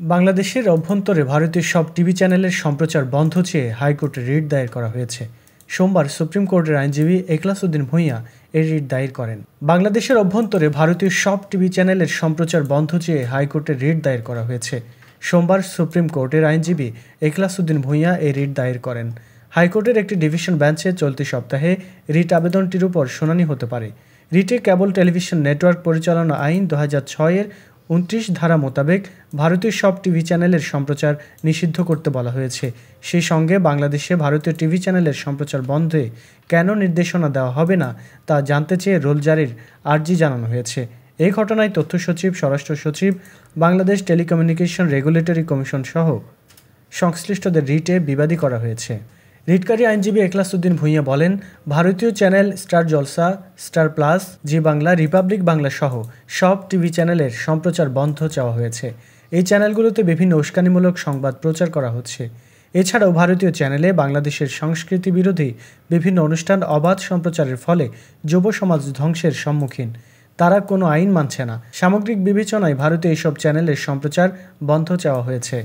বাংলাদেশের অভ্যন্তরে ভারতীয় সব টিভি চ্যানেলের সম্প্রচার বন্ধ চেয়ে হাইকোর্টে রিট দায়ের করা হয়েছে। সোমবার সুপ্রিম কোর্টের আইনজীবী এখলাস উদ্দিন ভূঁইয়া এই রিট দায়ের করেন। বাংলাদেশের অভ্যন্তরে ভারতীয় সব টিভি চ্যানেলের সম্প্রচার বন্ধ চেয়ে হাইকোর্টে রিট দায়ের করা হয়েছে। সোমবার সুপ্রিম কোর্টের আইনজীবী এখলাস উদ্দিন ভূঁইয়া এই রিট দায়ের করেন। হাইকোর্টের একটি ডিভিশন বেঞ্চে চলতি সপ্তাহে রিট আবেদনটির উপর শুনানি হতে পারে। রিটে কেবল টেলিভিশন নেটওয়ার্ক পরিচালনা আইন 2006-এর 29 ধারা মোতাবেক ভারতীয় সব টিভি চ্যানেলের সম্প্রচার নিষিদ্ধ করতে বলা হয়েছে। সেই সঙ্গে বাংলাদেশে ভারতীয় টিভি চ্যানেলের সম্প্রচার বন্ধে কেন নির্দেশনা দেওয়া হবে না তা জানতে চেয়ে রোল জারির আর্জি জানানো হয়েছে। এই ঘটনায় তথ্য সচিব, স্বরাষ্ট্র সচিব, বাংলাদেশ টেলিকমিউনিকেশন রেগুলেটরি কমিশন সহ সংশ্লিষ্টদের রিটে বিবাদী করা হয়েছে। রিটকারী আইনজীবী এখলাস উদ্দিন ভূঁইয়া বলেন, ভারতীয় চ্যানেল স্টার জলসা, স্টার প্লাস, জি বাংলা, রিপাবলিক বাংলা সহ সব টিভি চ্যানেলের সম্প্রচার বন্ধ চাওয়া হয়েছে। এই চ্যানেলগুলোতে বিভিন্ন উস্কানিমূলক সংবাদ প্রচার করা হচ্ছে। এছাড়াও ভারতীয় চ্যানেলে বাংলাদেশের সংস্কৃতি বিরোধী বিভিন্ন অনুষ্ঠান অবাধ সম্প্রচারের ফলে যুব সমাজ ধ্বংসের সম্মুখীন। তারা কোনো আইন মানছে না। সামগ্রিক বিবেচনায় ভারতীয় এইসব চ্যানেলের সম্প্রচার বন্ধ চাওয়া হয়েছে।